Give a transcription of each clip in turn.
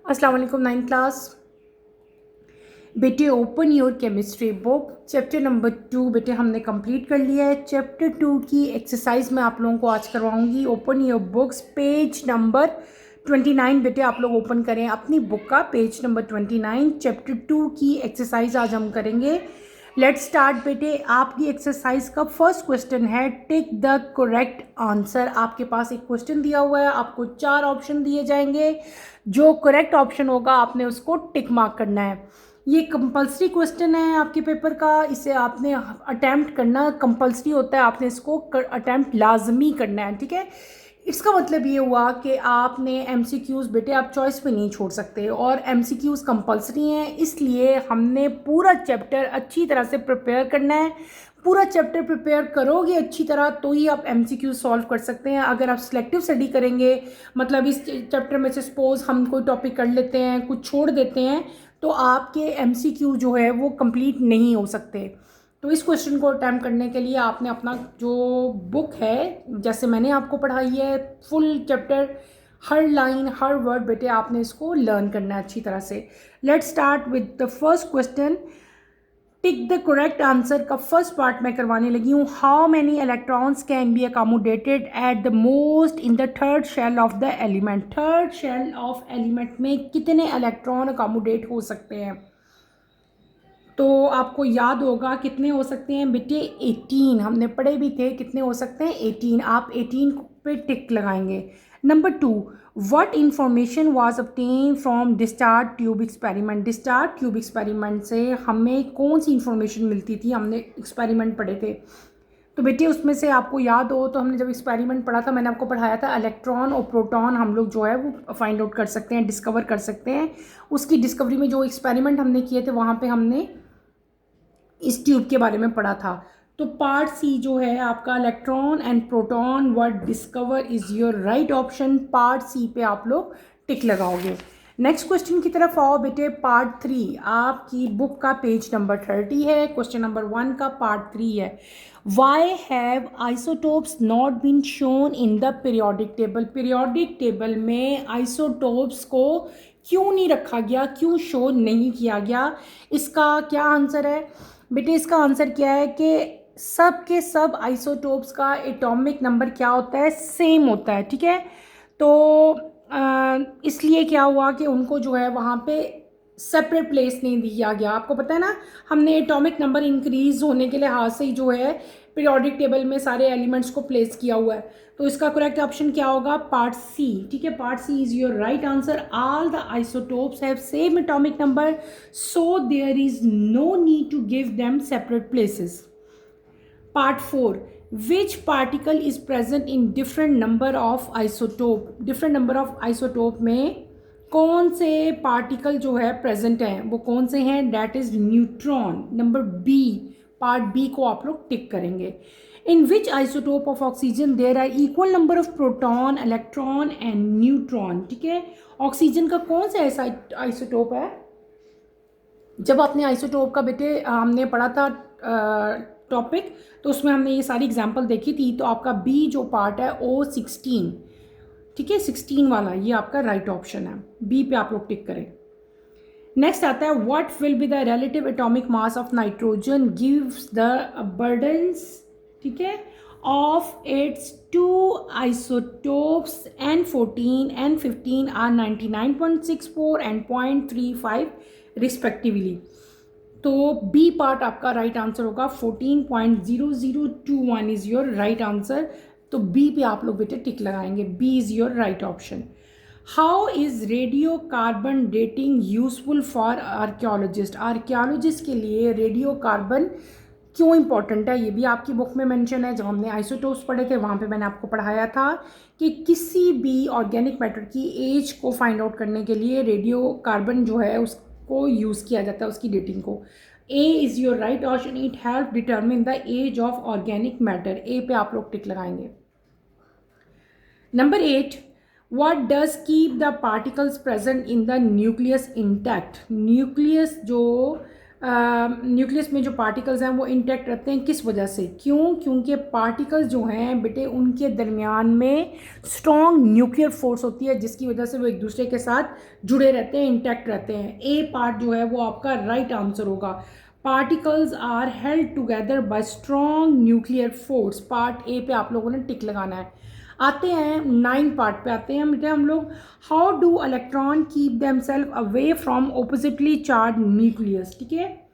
अस्सलाम वालेकुम 9th class. बेटे open your chemistry book chapter number 2 बेटे हमने कंप्लीट कर लिया है। चैप्टर 2 की एक्सरसाइज मैं आप लोगों को आज करवाऊंगी। Open your books page number 29 बेटे आप लोग ओपन करें अपनी बुक का पेज नंबर 29। चैप्टर 2 की एक्सरसाइज आज हम करेंगे। लेट्स स्टार्ट बेटे। आपकी एक्सरसाइज का फर्स्ट क्वेश्चन है टिक द करेक्ट आंसर। आपके पास एक क्वेश्चन दिया हुआ है, आपको 4 ऑप्शन दिए जाएंगे। जो करेक्ट ऑप्शन होगा आपने उसको टिक मार्क करना है। ये कंपलसरी क्वेश्चन है आपके पेपर का, इसे आपने अटैम्प्ट करना कंपलसरी होता है, आपने इसको अटैम्प्ट लाजमी करना है, ठीक है। इसका मतलब ये हुआ कि आपने एमसीक्यूज़ बेटे आप चॉइस पे नहीं छोड़ सकते और एमसीक्यूज़ कंपलसरी हैं, इसलिए हमने पूरा चैप्टर अच्छी तरह से प्रिपेयर करना है। पूरा चैप्टर प्रिपेयर करोगे अच्छी तरह तो ही आप एमसीक्यू सॉल्व कर सकते हैं। अगर आप सिलेक्टिव स्टडी करेंगे, मतलब इस चैप्टर में से सपोज हम कोई टॉपिक कर लेते हैं, कुछ छोड़ देते हैं, तो आपके एमसीक्यू जो है वो कंप्लीट नहीं हो सकते। तो इस क्वेश्चन को अटैम्प्ट करने के लिए आपने अपना जो बुक है, जैसे मैंने आपको पढ़ाई है, फुल चैप्टर हर लाइन हर वर्ड बेटे आपने इसको लर्न करना है अच्छी तरह से। Let's start with the first question. Tick the correct answer का फर्स्ट पार्ट मैं करवाने लगी हूँ। How many electrons can be accommodated at the most in the third shell of the element. Third shell of element में कितने electron accommodate हो सकते हैं? तो आपको याद होगा कितने हो सकते हैं बेटे, 18 हमने पढ़े भी थे। कितने हो सकते हैं? 18। आप 18 पे टिक लगाएंगे। Number 2, what information was obtain from discharge tube experiment. Discharge tube experiment से हमें कौन सी इंफॉर्मेशन मिलती थी? हमने एक्सपेरिमेंट पढ़े थे, तो बेटे उसमें से आपको याद हो तो हमने जब एक्सपेरिमेंट पढ़ा था मैंने आपको पढ़ाया था इलेक्ट्रॉन और प्रोटॉन हम लोग जो है वो फाइंड आउट कर सकते हैं, डिस्कवर कर सकते हैं। उसकी डिस्कवरी में जो एक्सपेरिमेंट हमने किए थे वहाँ पे हमने इस ट्यूब के बारे में पढ़ा था। तो पार्ट सी जो है आपका electron and proton word discover is your right option. Part C पे आप लोग टिक लगाओगे। नेक्स्ट क्वेश्चन की तरफ आओ बेटे। पार्ट 3 आपकी बुक का पेज नंबर 30 है। क्वेश्चन नंबर 1 का पार्ट 3 है। Why have isotopes not been shown in the periodic table. Periodic table में आइसोटोप्स को क्यों नहीं रखा गया, क्यों शो नहीं किया गया? इसका क्या आंसर है बेटे? इसका आंसर क्या है कि सब के सब आइसोटोप्स का एटॉमिक नंबर क्या होता है? सेम होता है, ठीक है। तो इसलिए क्या हुआ कि उनको जो है वहाँ पे सेपरेट प्लेस नहीं दिया गया। आपको पता है ना, हमने एटॉमिक नंबर इंक्रीज होने के लिहाज से ही जो है पीरियोडिक टेबल में सारे एलिमेंट्स को प्लेस किया हुआ है। तो इसका करेक्ट ऑप्शन क्या होगा? पार्ट सी, ठीक है। Part C is your right answer. All the isotopes have same atomic number, so there is no need to give them separate places. Part 4, which particle is present in different number of isotope. Different number of isotope में कौन से particle जो है present हैं, वो कौन से हैं? That is neutron. Number B, part B को आप लोग टिक करेंगे। In which isotope of oxygen there are equal number of proton, electron and neutron, ठीक है। ऑक्सीजन का कौन सा ऐसा आइसोटोप है? जब आपने आइसोटोप का बेटे हमने पढ़ा था टॉपिक, तो उसमें हमने ये सारी एग्जांपल देखी थी। तो आपका बी जो पार्ट है O16, ठीक है, 16 वाला, ये आपका राइट ऑप्शन है। बी पे आप लोग टिक करें। नेक्स्ट आता है what will be the relative atomic mass of nitrogen gives the abundance, ठीक है, of its two isotopes N14 N15 are 99.64 and 0.35 respectively. तो बी पार्ट आपका राइट आंसर होगा। 14.0021 इज योर राइट आंसर। तो बी पे आप लोग बेटे टिक लगाएंगे। B is your right option. How is radio carbon dating useful for archaeologist. Archaeologist के लिए रेडियो कार्बन क्यों इंपॉर्टेंट है? ये भी आपकी बुक में मेंशन है। जब हमने आइसोटोप्स पढ़े थे वहाँ पे मैंने आपको पढ़ाया था कि किसी भी ऑर्गेनिक मैटर की एज को फाइंड आउट करने के लिए रेडियो कार्बन जो है उसको यूज़ किया जाता है, उसकी डेटिंग को। A is your right option. It help determine the age of organic matter. A पे आप लोग टिक लगाएंगे। Number 8, what does keep the particles present in the nucleus intact। Nucleus जो न्यूक्लियस में जो पार्टिकल्स हैं वो इंटैक्ट रहते हैं। किस वजह से? क्यों? क्योंकि पार्टिकल्स जो हैं बेटे उनके दरमियान में स्ट्रॉन्ग न्यूक्लियर फोर्स होती है जिसकी वजह से वो एक दूसरे के साथ जुड़े रहते हैं, इंटैक्ट रहते हैं। ए पार्ट जो है वो आपका राइट आंसर होगा। Particles are held together by strong nuclear force. Part A पे आप लोगों ने टिक लगाना है। आते हैं 9 पार्ट पे आते हैं बेटे हम लोग। How do electron keep themselves away from oppositely charge nucleus. ठीक है,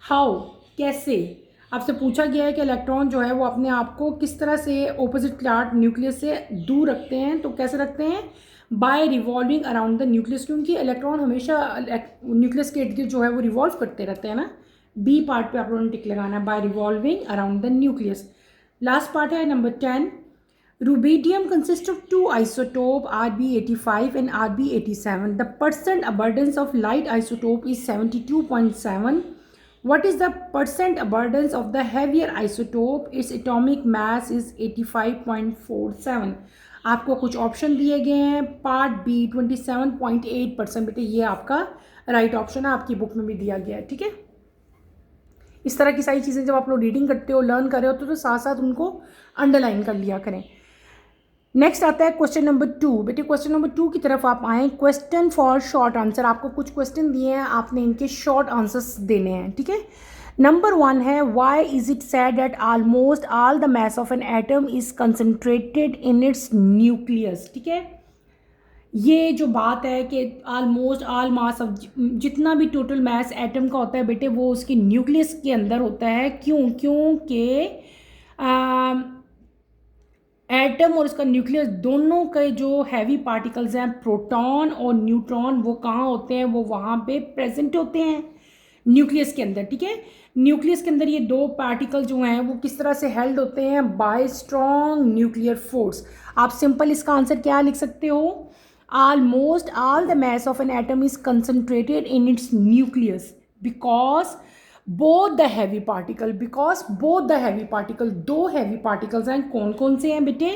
हाउ, कैसे आपसे पूछा गया है कि इलेक्ट्रॉन जो है वो अपने आप को किस तरह से ऑपोजिट चार्ज न्यूक्लियस से दूर रखते हैं। तो कैसे रखते हैं? By revolving around the nucleus, क्योंकि इलेक्ट्रॉन हमेशा न्यूक्लियस के इर्द गिर्द जो है वो रिवॉल्व करते रहते हैं ना। बी पार्ट पे आप लोगों ने टिक लगाना है, by revolving around the nucleus. Last part है number 10। Rubidium consists of two isotopes Rb85 and Rb87. The percent abundance of light isotope is 72.7. What is the percent abundance of the heavier isotope? Its atomic mass is 85.47. आपको कुछ option दिए गए हैं। Part B 27.8%। बेटे ये आपका right option है, आपकी बुक में भी दिया गया है। ठीक है, इस तरह की सारी चीज़ें जब आप लोग रीडिंग करते हो, लर्न कर रहे हो तो साथ साथ उनको अंडरलाइन कर लिया करें। नेक्स्ट आता है क्वेश्चन नंबर 2। बेटे क्वेश्चन नंबर 2 की तरफ आप आएँ। Question for short answer. आपको कुछ क्वेश्चन दिए हैं, आपने इनके शॉर्ट आंसर्स देने हैं। ठीक है, नंबर 1 है why is it said that almost all the mass of an atom is concentrated in its nucleus. ठीक है, ये जो बात है कि ऑलमोस्ट ऑल मास ऑफ, जितना भी टोटल मास एटम का होता है बेटे वो उसके न्यूक्लियस के अंदर होता है। क्यों? क्योंकि एटम और उसका न्यूक्लियस दोनों के जो हैवी पार्टिकल्स हैं, प्रोटॉन और न्यूट्रॉन, वो कहाँ होते हैं? वो वहाँ पे प्रेजेंट होते हैं न्यूक्लियस के अंदर। ठीक है, न्यूक्लियस के अंदर ये दो पार्टिकल जो हैं वो किस तरह से हेल्ड होते हैं? By strong nuclear force. आप सिंपल इसका आंसर क्या लिख सकते हो? Almost all the mass of an atom is concentrated in its nucleus because both the heavy particle, दो हैवी पार्टिकल्स हैं। कौन कौन से हैं बेटे?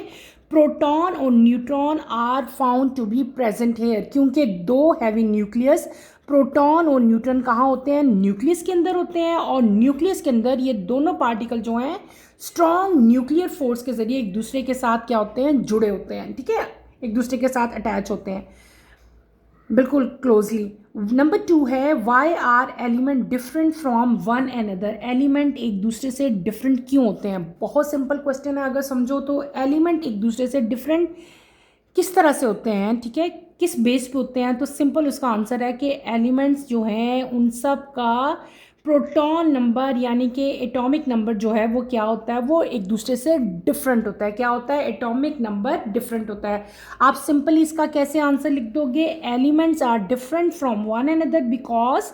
प्रोटॉन और neutron are found to be present here. क्योंकि दो हैवी न्यूक्लियस, प्रोटॉन और न्यूट्रॉन कहाँ होते हैं? न्यूक्लियस के अंदर होते हैं। और न्यूक्लियस के अंदर ये दोनों पार्टिकल जो हैं स्ट्रॉन्ग न्यूक्लियर फोर्स के जरिए एक दूसरे के साथ क्या होते हैं? जुड़े होते हैं। ठीक है, एक दूसरे के साथ अटैच होते हैं बिल्कुल क्लोजली। नंबर 2 है why are element different from one another. Element एक दूसरे से डिफरेंट क्यों होते हैं? बहुत सिंपल क्वेश्चन है, अगर समझो तो। एलिमेंट एक दूसरे से डिफरेंट किस तरह से होते हैं? ठीक है, किस बेस पे होते हैं? तो सिंपल उसका आंसर है कि एलिमेंट्स जो हैं उन सब का प्रोटॉन नंबर यानी कि एटॉमिक नंबर जो है वो क्या होता है? वो एक दूसरे से डिफरेंट होता है। क्या होता है? एटॉमिक नंबर डिफरेंट होता है। आप सिंपली इसका कैसे आंसर लिख दोगे? Elements are different from one another because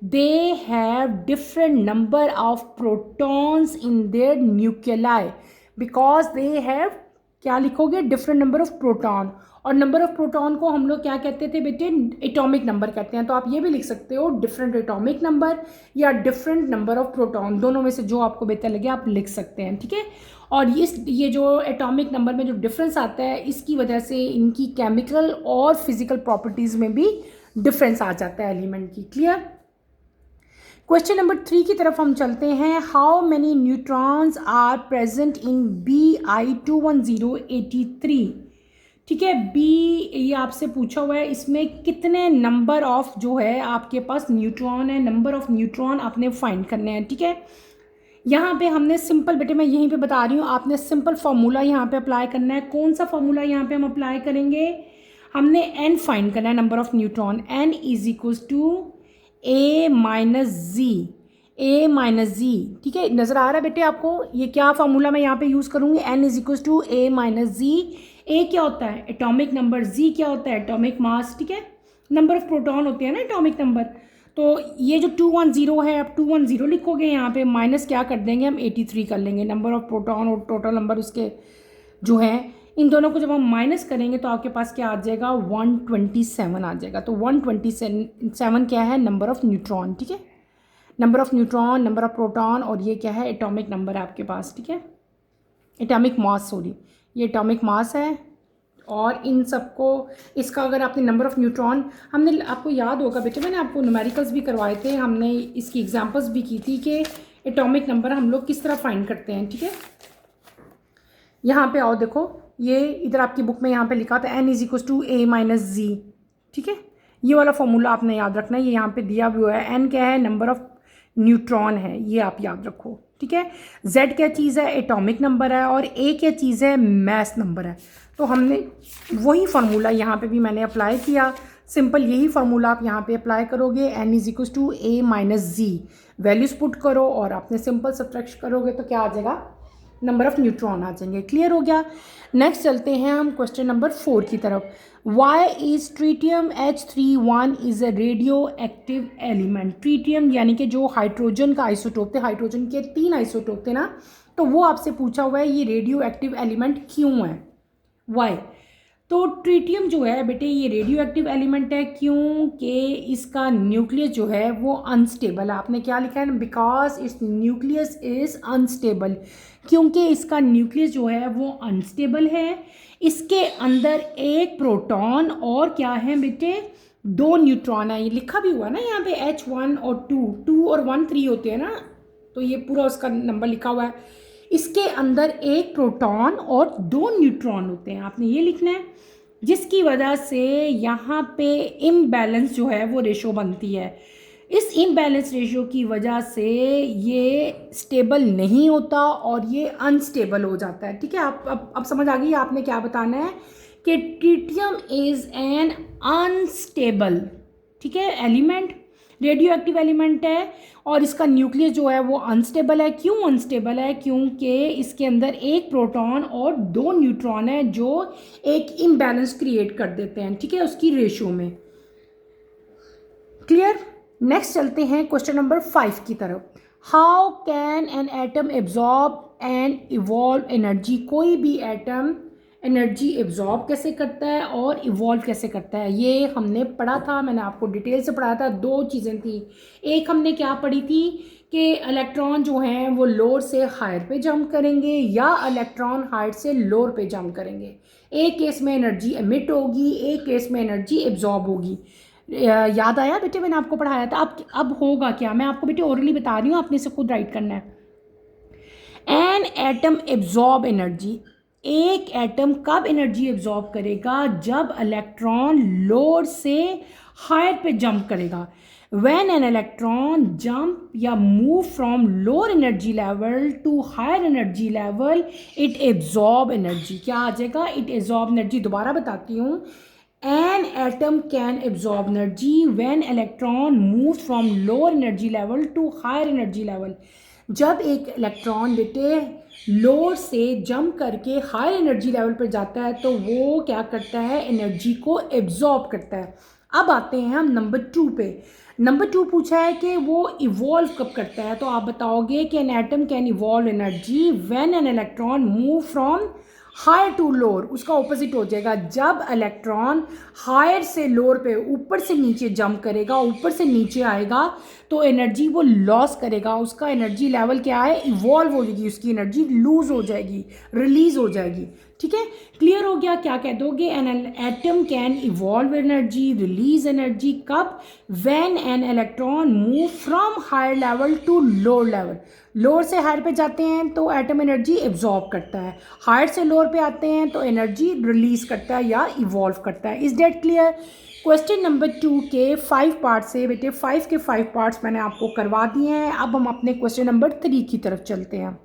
they have different number of protons in their nuclei. Because they have, क्या लिखोगे? Different number of proton. और नंबर ऑफ प्रोटॉन को हम लोग क्या कहते थे बेटे? एटॉमिक नंबर कहते हैं। तो आप ये भी लिख सकते हो डिफरेंट एटॉमिक नंबर या डिफरेंट नंबर ऑफ प्रोटॉन, दोनों में से जो आपको बेहतर लगे आप लिख सकते हैं। ठीक है, और ये जो एटॉमिक नंबर में जो डिफरेंस आता है इसकी वजह से इनकी केमिकल और फिजिकल प्रॉपर्टीज़ में भी डिफरेंस आ जाता है एलिमेंट की। क्लियर? क्वेश्चन नंबर 3 की तरफ हम चलते हैं। How many neutrons are present in BI21083। ठीक है, बी ये आपसे पूछा हुआ है, इसमें कितने नंबर ऑफ जो है आपके पास न्यूट्रॉन है, नंबर ऑफ न्यूट्रॉन आपने फाइंड करने हैं। ठीक है, यहाँ पे हमने सिंपल, बेटे मैं यहीं पे बता रही हूँ, आपने सिंपल फार्मूला यहाँ पे अप्लाई करना है। कौन सा फार्मूला यहाँ पे हम अप्लाई करेंगे? हमने एन फाइंड करना है, number of neutron. N is equals to A minus G. ठीक है, नज़र आ रहा है बेटे आपको? ये क्या फार्मूला मैं यहाँ पे यूज़ करूँगी? N is equals to A minus G. A क्या होता है? Atomic number. जी क्या होता है? Atomic mass. ठीक है, नंबर ऑफ प्रोटॉन होते हैं ना एटॉमिक नंबर। तो ये जो 210 है, आप 210 लिखोगे यहाँ पे, माइनस क्या कर देंगे हम? 83 कर लेंगे। नंबर ऑफ प्रोटॉन और टोटल नंबर उसके जो है, इन दोनों को जब हम माइनस करेंगे तो आपके पास क्या आ जाएगा? 127 आ जाएगा। तो 127 क्या है? Number of neutron. ठीक है, number of neutron, number of proton, और ये क्या है? एटॉमिक नंबर है आपके पास। ठीक है, एटॉमिक मास, सॉरी, ये एटॉमिक मास है और इन सबको इसका अगर आपने नंबर ऑफ़ न्यूट्रॉन, हमने आपको याद होगा बेटे मैंने आपको न्यूमेरिकल्स भी करवाए थे, हमने इसकी एग्जांपल्स भी की थी कि एटॉमिक नंबर हम लोग किस तरह फाइंड करते हैं। ठीक है, यहाँ पे आओ देखो, ये इधर आपकी बुक में यहाँ पे लिखा था n = a - z। ठीक है, ये वाला फॉर्मूला आपने याद रखना है, ये यहाँ पे दिया भी हुआ है। n क्या है, नंबर ऑफ़ न्यूट्रॉन है, ये आप याद रखो। ठीक है, z क्या चीज़ है, एटॉमिक नंबर है, और a क्या चीज़ है, मैस नंबर है। तो हमने वही फार्मूला यहाँ पे भी मैंने अप्लाई किया, सिंपल यही फार्मूला आप यहाँ पे अप्लाई करोगे। n = a - z, values put करो और आपने सिंपल सब्ट्रैक्शन करोगे तो क्या आ जाएगा, नंबर ऑफ़ न्यूट्रॉन आ जाएंगे। क्लियर हो गया। नेक्स्ट चलते हैं हम क्वेश्चन नंबर 4 की तरफ। Why is tritium H31 is a radioactive element. Tritium यानी कि जो हाइड्रोजन का आइसोटोप थे, हाइड्रोजन के 3 आइसोटोप थे ना, तो वो आपसे पूछा हुआ है ये रेडियो एक्टिव एलिमेंट क्यों है, वाई। तो ट्रीटियम जो है बेटे ये रेडियो एक्टिव एलिमेंट है क्योंकि इसका न्यूक्लियस जो है वो अनस्टेबल है। आपने क्या लिखा है, because it's nucleus is unstable, क्योंकि इसका न्यूक्लियस जो है वो अनस्टेबल है। इसके अंदर एक प्रोटॉन और क्या है बेटे, 2 न्यूट्रॉन है। ये लिखा भी हुआ है ना यहाँ पे, H1 और 2 और 1 3 होते हैं ना, तो ये पूरा उसका नंबर लिखा हुआ है। इसके अंदर एक प्रोटॉन और 2 न्यूट्रॉन होते हैं, आपने ये लिखना है, जिसकी वजह से यहाँ पे इम्बैलेंस जो है वो रेशो बनती है। इस इम्बैलेंस रेशो की वजह से ये स्टेबल नहीं होता और ये अनस्टेबल हो जाता है। ठीक है, आप अब समझ आ गई आपने क्या बताना है कि ट्रीटियम इज़ एन अनस्टेबल, ठीक है, एलिमेंट, रेडियो एक्टिव एलिमेंट है, और इसका न्यूक्लियस जो है वो अनस्टेबल है। क्यों अनस्टेबल है, क्योंकि इसके अंदर एक प्रोटॉन और 2 न्यूट्रॉन है जो एक इम्बैलेंस क्रिएट कर देते हैं, ठीक है, उसकी रेशो में। क्लियर। नेक्स्ट चलते हैं क्वेश्चन नंबर 5 की तरफ। How can an atom absorb and evolve energy. कोई भी एटम एनर्जी एब्जॉर्ब कैसे करता है और इवॉल्व कैसे करता है, ये हमने पढ़ा था, मैंने आपको डिटेल से पढ़ाया था। 2 चीज़ें थी, एक हमने क्या पढ़ी थी कि इलेक्ट्रॉन जो हैं वो लोअर से हायर पे जंप करेंगे या इलेक्ट्रॉन हायर से लोअर पे जंप करेंगे। एक केस में एनर्जी एमिट होगी, एक केस में एनर्जी एब्जॉर्ब होगी। याद आया बेटे, मैंने आपको पढ़ाया था। अब होगा क्या, मैं आपको बेटे ओरली बता रही हूँ, आपने इसे खुद राइट करना है। एन एटम एब्जॉर्ब एनर्जी, एक एटम कब एनर्जी एब्जॉर्ब करेगा, जब इलेक्ट्रॉन लोअर से हायर पे जंप करेगा। व्हेन एन इलेक्ट्रॉन जंप या move from lower energy level to higher energy level, it absorb energy. क्या आ जाएगा, इट एब्जॉर्ब एनर्जी। दोबारा बताती हूँ, an atom can absorb energy when electron moves from lower energy level to higher energy level। जब एक electron बेटे lower से जंप करके हायर एनर्जी लेवल पर जाता है तो वो क्या करता है, एनर्जी को एब्जॉर्ब करता है। अब आते हैं हम नंबर 2 पे। नंबर 2 पूछा है कि वो इवॉल्व कब करता है, तो आप बताओगे कि an atom can evolve energy when an electron move from higher to lower. उसका ऑपोजिट हो जाएगा, जब इलेक्ट्रॉन हायर से लोअर पे, ऊपर से नीचे जंप करेगा, ऊपर से नीचे आएगा तो एनर्जी वो लॉस करेगा। उसका एनर्जी लेवल क्या है, इवॉल्व हो जाएगी, उसकी एनर्जी लूज हो जाएगी, रिलीज हो जाएगी। ठीक है, क्लियर हो गया। क्या कह दोगे, an atom can evolve energy, release energy कब, when an electron move from higher level to lower level. Lower से हायर पे जाते हैं तो एटम एनर्जी एब्जॉर्ब करता है, हायर से लोअर पे आते हैं तो एनर्जी रिलीज करता है या इवॉल्व करता है। Is that clear. Question number 2 के 5 पार्ट से बेटे 5 के 5 पार्ट्स मैंने आपको करवा दिए हैं। अब हम अपने क्वेश्चन नंबर 3 की तरफ चलते हैं।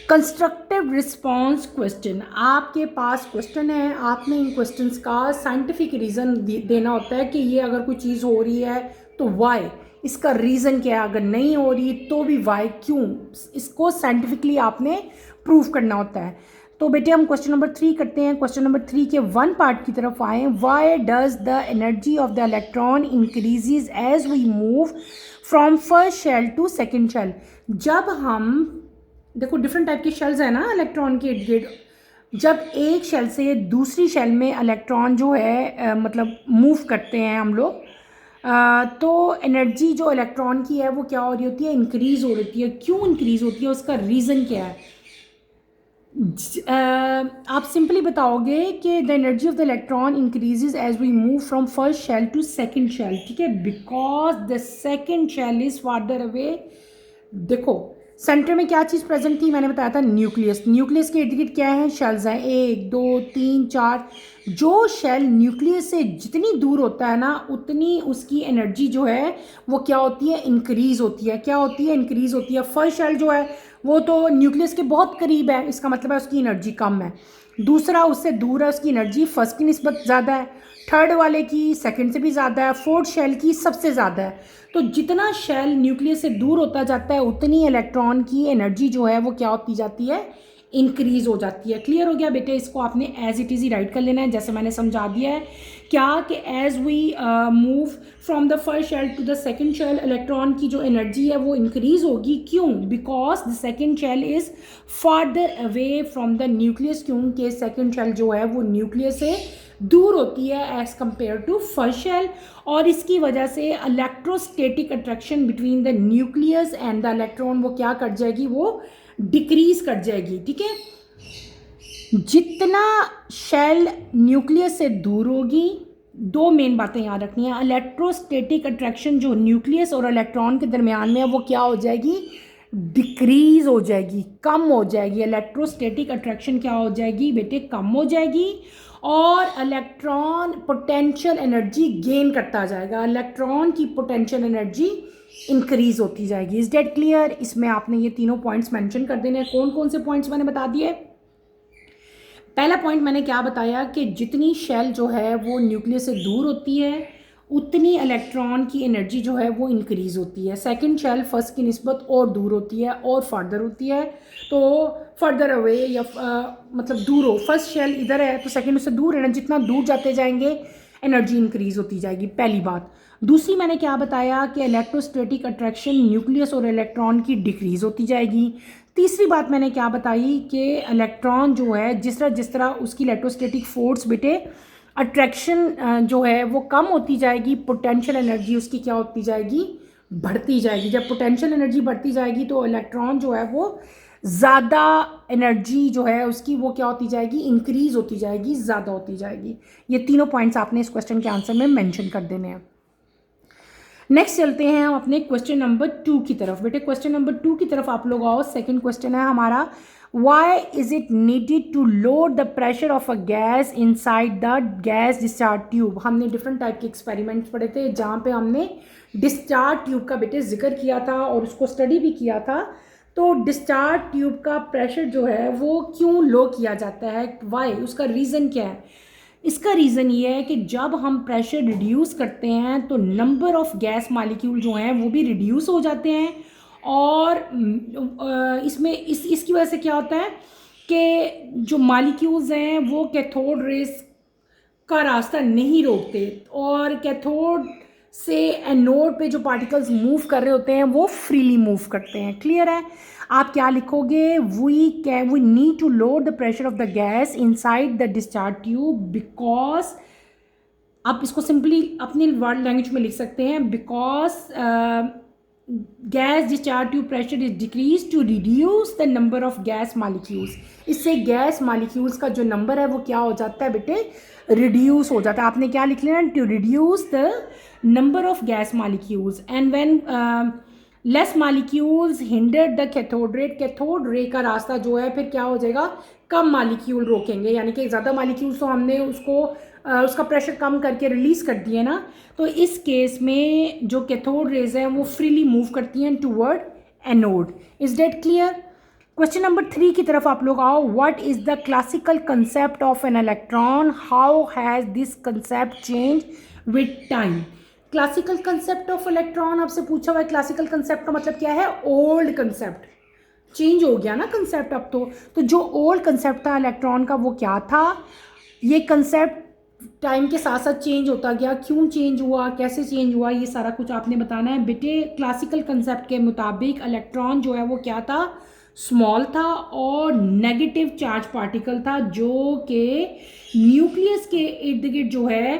कंस्ट्रक्टिव रिस्पॉन्स क्वेश्चन, आपके पास क्वेश्चन है, आपने इन क्वेश्चंस का साइंटिफिक रीज़न देना होता है कि ये अगर कोई चीज़ हो रही है तो वाई, इसका रीज़न क्या है, अगर नहीं हो रही तो भी वाई, क्यों, इसको साइंटिफिकली आपने प्रूव करना होता है। तो बेटे हम क्वेश्चन नंबर 3 करते हैं। क्वेश्चन नंबर 3 के 1 पार्ट की तरफ आएँ। Why does the energy of the electron increases as we move from first shell to second shell. जब हम देखो डिफरेंट टाइप के शेल्स है ना इलेक्ट्रॉन के इर्द गिर्द, जब एक शेल से दूसरी शेल में इलेक्ट्रॉन जो है मतलब मूव करते हैं हम लोग, तो एनर्जी जो इलेक्ट्रॉन की है वो क्या हो रही होती है, इंक्रीज़ हो रही है। क्यों इंक्रीज़ होती है, उसका रीज़न क्या है। आप सिंपली बताओगे कि the energy of the electron increases as we move from first shell to second shell, ठीक है, because the second shell is farther away. देखो सेंटर में क्या चीज़ प्रेजेंट थी, मैंने बताया था न्यूक्लियस। न्यूक्लियस के इर्द गिर्द क्या है, शेल्स हैं, 1 2 3 4। जो शेल न्यूक्लियस से जितनी दूर होता है ना, उतनी उसकी एनर्जी जो है वो क्या होती है, इंक्रीज होती है। क्या होती है, इंक्रीज होती है। फर्स्ट शेल जो है वो तो न्यूक्लियस के बहुत करीब है, इसका मतलब है उसकी एनर्जी कम है। दूसरा उससे दूर है, उसकी एनर्जी फर्स्ट की निस्बत ज़्यादा है। थर्ड वाले की सेकंड से भी ज़्यादा है। फोर्थ शेल की सबसे ज़्यादा है। तो जितना शेल न्यूक्लियस से दूर होता जाता है, उतनी इलेक्ट्रॉन की एनर्जी जो है वो क्या होती जाती है, इंक्रीज हो जाती है। क्लियर हो गया बेटे, इसको आपने एज इट इज़ ही राइट कर लेना है, जैसे मैंने समझा दिया है। क्या कि as we move from the first shell to the second shell, electron की जो एनर्जी है वो इंक्रीज होगी। क्यों, because the second shell is farther away from the nucleus, क्योंकि सेकंड शेल जो है वो न्यूक्लियस से दूर होती है as compare to first shell. और इसकी वजह से electrostatic attraction between the nucleus and the electron वो क्या कर जाएगी, वो डिक्रीज कर जाएगी। ठीक है, जितना शेल न्यूक्लियस से दूर होगी, दो मेन बातें याद रखनी है। इलेक्ट्रोस्टैटिक अट्रैक्शन जो न्यूक्लियस और इलेक्ट्रॉन के दरमियान में है वो क्या हो जाएगी, डिक्रीज हो जाएगी, कम हो जाएगी। इलेक्ट्रोस्टैटिक अट्रैक्शन क्या हो जाएगी बेटे, कम हो जाएगी। और इलेक्ट्रॉन पोटेंशियल एनर्जी गेन करता जाएगा, इलेक्ट्रॉन की पोटेंशियल एनर्जी इंक्रीज होती जाएगी। Is that clear. इसमें आपने ये तीनों पॉइंट्स मेंशन कर देने हैं। कौन कौन से पॉइंट्स मैंने बता दिए। पहला पॉइंट मैंने क्या बताया कि जितनी शेल जो है वो न्यूक्लियस से दूर होती है, उतनी इलेक्ट्रॉन की एनर्जी जो है वो इंक्रीज होती है। सेकंड शेल फर्स्ट की निस्बत और दूर होती है और फर्दर होती है, तो फर्दर अवे या मतलब दूर हो। फर्स्ट शेल इधर है तो सेकंड उससे दूर है ना, जितना दूर जाते जाएंगे एनर्जी इंक्रीज होती जाएगी, पहली बात। दूसरी मैंने क्या बताया कि इलेक्ट्रोस्टैटिक अट्रैक्शन न्यूक्लियस और इलेक्ट्रॉन की डिक्रीज होती जाएगी। तीसरी बात मैंने क्या बताई कि इलेक्ट्रॉन जो है जिस तरह उसकी इलेक्ट्रोस्टैटिक फोर्स बेटे अट्रैक्शन जो है वो कम होती जाएगी, पोटेंशियल एनर्जी उसकी क्या होती जाएगी, बढ़ती जाएगी। जब पोटेंशियल एनर्जी बढ़ती जाएगी तो इलेक्ट्रॉन जो है वो ज़्यादा एनर्जी जो है उसकी वो क्या होती जाएगी, इंक्रीज होती जाएगी, ज़्यादा होती जाएगी। ये तीनों पॉइंट्स आपने इस क्वेश्चन के आंसर में मेंशन कर देने हैं। नेक्स्ट चलते हैं हम अपने क्वेश्चन नंबर 2 की तरफ। बेटे क्वेश्चन नंबर 2 की तरफ आप लोग आओ। सेकंड क्वेश्चन है हमारा, why is it needed to load the pressure of a gas inside the gas discharge tube. हमने डिफरेंट टाइप के एक्सपेरिमेंट्स पढ़े थे जहाँ पे हमने डिस्चार्ज ट्यूब का बेटे जिक्र किया था और उसको स्टडी भी किया था। तो डिस्चार्ज ट्यूब का प्रेशर जो है वो क्यों लो किया जाता है, वाई, उसका रीज़न क्या है। इसका रीज़न ये है कि जब हम प्रेशर रिड्यूस करते हैं तो नंबर ऑफ गैस मालिक्यूल जो हैं वो भी रिड्यूस हो जाते हैं। और इसमें इसकी वजह से क्या होता है कि जो मालिक्यूल्स हैं वो कैथोड रेस का रास्ता नहीं रोकते और कैथोड से एनोड पे जो पार्टिकल्स मूव कर रहे होते हैं वो फ्रीली मूव करते हैं। क्लियर है। आप क्या लिखोगे, we need to load the pressure of the gas inside the discharge tube because, आप इसको सिंपली अपनी वर्ड लैंग्वेज में लिख सकते हैं, because gas discharge tube pressure is decrease to reduce the number of gas molecules. इससे gas molecules का जो नंबर है वो क्या हो जाता है बेटे, रिड्यूस हो जाता है। आपने क्या लिख लेना, to reduce the number of gas molecules and when less molecules hinder the cathode ray. Cathode ray का रास्ता जो है फिर क्या हो जाएगा, कम मालिक्यूल रोकेंगे, यानी कि ज़्यादा मालिक्यूल्स तो हमने उसको उसका प्रेशर कम करके रिलीज़ कर दिए ना। तो इस केस में जो कैथोड रेज हैं वो फ्रीली मूव करती हैं toward anode. Is that clear. Question number 3 की तरफ आप लोग आओ। What is the classical concept of an electron, how has this concept change with time. Classical concept of electron आपसे पूछा हुआ है। क्लासिकल कंसेप्ट का मतलब क्या है, ओल्ड कंसेप्ट। चेंज हो गया ना कंसेप्ट अब तो जो ओल्ड कंसेप्ट था इलेक्ट्रॉन का वो क्या था, ये कंसेप्ट टाइम के साथ साथ चेंज होता गया। क्यों चेंज हुआ, कैसे चेंज हुआ, ये सारा कुछ आपने बताना है बेटे। क्लासिकल कंसेप्ट के मुताबिक इलेक्ट्रॉन जो है वो क्या था, स्मॉल था और नेगेटिव चार्ज पार्टिकल था जो कि न्यूक्लियस के इर्द गिर्द जो है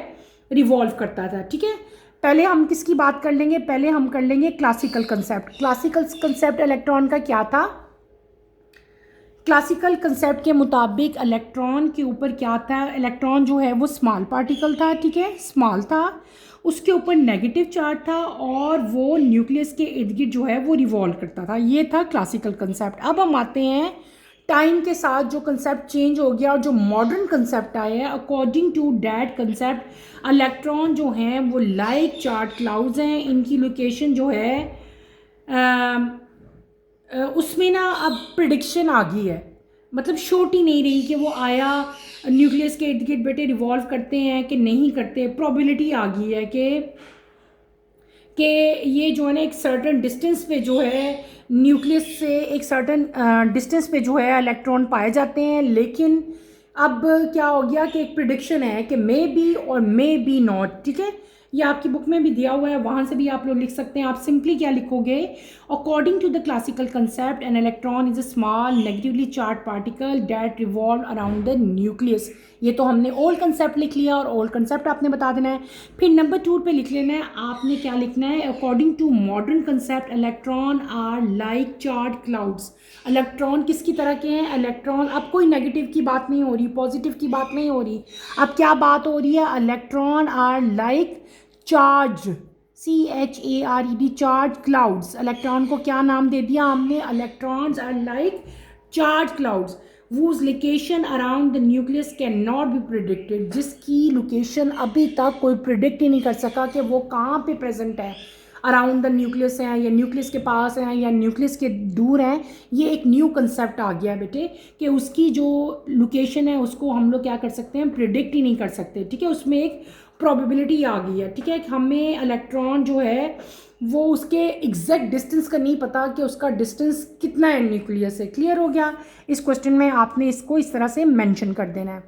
रिवॉल्व करता था। ठीक है, पहले हम किसकी बात कर लेंगे, पहले हम कर लेंगे classical concept. Classical concept electron का क्या था क्लासिकल कंसेप्ट के मुताबिक इलेक्ट्रॉन के ऊपर क्या था, इलेक्ट्रॉन जो है वो स्मॉल पार्टिकल था, ठीक है, स्मॉल था, उसके ऊपर नेगेटिव चार्ज था और वो न्यूक्लियस के इर्द गिर्द जो है वो रिवॉल्व करता था। ये था क्लासिकल कंसेप्ट। अब हम आते हैं टाइम के साथ जो कंसेप्ट चेंज हो गया और जो मॉडर्न कंसेप्ट आया है, according to that concept electron जो हैं वो लाइक चार्ज क्लाउड्स हैं, इनकी लोकेशन जो है उसमें ना अब प्रिडिक्शन आ गई है, मतलब छोटी नहीं रही कि वो आया न्यूक्लियस के इर्द गिर्द बेटे रिवॉल्व करते हैं कि नहीं करते, प्रोबेबिलिटी आ गई है कि ये जो है ना एक सर्टन डिस्टेंस पे जो है न्यूक्लियस से एक सर्टन डिस्टेंस पे जो है इलेक्ट्रॉन पाए जाते हैं। लेकिन अब क्या हो गया कि एक प्रिडिक्शन है कि मे बी और मे बी नॉट, ठीक है, ये आपकी बुक में भी दिया हुआ है, वहाँ से भी आप लोग लिख सकते हैं। आप सिंपली क्या लिखोगे, according to the classical concept an electron is a small negatively charge particle that revolve around the nucleus. ये तो हमने ओल्ड कंसेप्ट लिख लिया और ओल्ड कंसेप्ट आपने बता देना है। फिर नंबर 2 पे लिख लेना है, आपने क्या लिखना है, according to modern concept electron are like charge clouds. Electron किसकी तरह के हैं, इलेक्ट्रॉन, अब कोई नेगेटिव की बात नहीं हो रही, पॉजिटिव की बात नहीं हो रही, अब क्या बात हो रही है, electron are like charge, CHARED, charge clouds. Electron को क्या नाम दे दिया हमने, electrons are like charge clouds whose location around the nucleus can not be predicted, जिसकी लोकेशन अभी तक कोई प्रिडिक्ट ही नहीं कर सका कि वो कहाँ पे प्रेजेंट है, अराउंड द न्यूक्लियस हैं या न्यूक्लियस के पास हैं या न्यूक्लियस के दूर हैं। ये एक न्यू कंसेप्ट आ गया है बेटे कि उसकी जो लोकेशन है उसको हम लोग क्या कर सकते हैं, प्रिडिक्ट ही नहीं कर सकते, ठीक है, उसमें एक प्रोबेबिलिटी आ गई है, ठीक है, कि हमें इलेक्ट्रॉन जो है वो उसके एग्जैक्ट डिस्टेंस का नहीं पता कि उसका डिस्टेंस कितना है न्यूक्लियस से। क्लियर हो गया, इस क्वेश्चन में आपने इसको इस तरह से मेंशन कर देना है।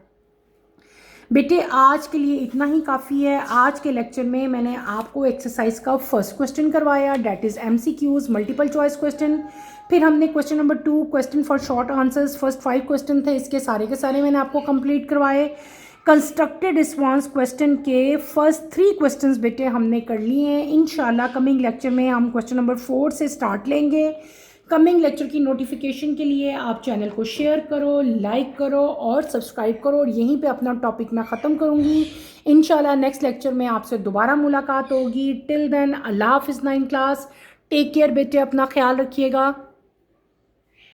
बेटे आज के लिए इतना ही काफ़ी है। आज के लेक्चर में मैंने आपको एक्सरसाइज का फर्स्ट क्वेश्चन करवाया, that is MCQs, multiple choice question. फिर हमने question number 2, question for short answers, first 5 question थे, इसके सारे के सारे मैंने आपको कंप्लीट करवाए। कंस्ट्रक्टेड रिस्पॉन्स क्वेश्चन के फर्स्ट 3 क्वेश्चंस बेटे हमने कर लिए हैं। इंशाल्लाह कमिंग लेक्चर में हम क्वेश्चन नंबर 4 से स्टार्ट लेंगे। कमिंग लेक्चर की नोटिफिकेशन के लिए आप चैनल को शेयर करो, लाइक करो और सब्सक्राइब करो, और यहीं पे अपना टॉपिक मैं ख़त्म करूँगी। इंशाल्लाह नेक्स्ट लेक्चर में आपसे दोबारा मुलाकात होगी। टिल देन अल्लाह हाफिज़ 9 क्लास, टेक केयर बेटे, अपना ख्याल रखिएगा।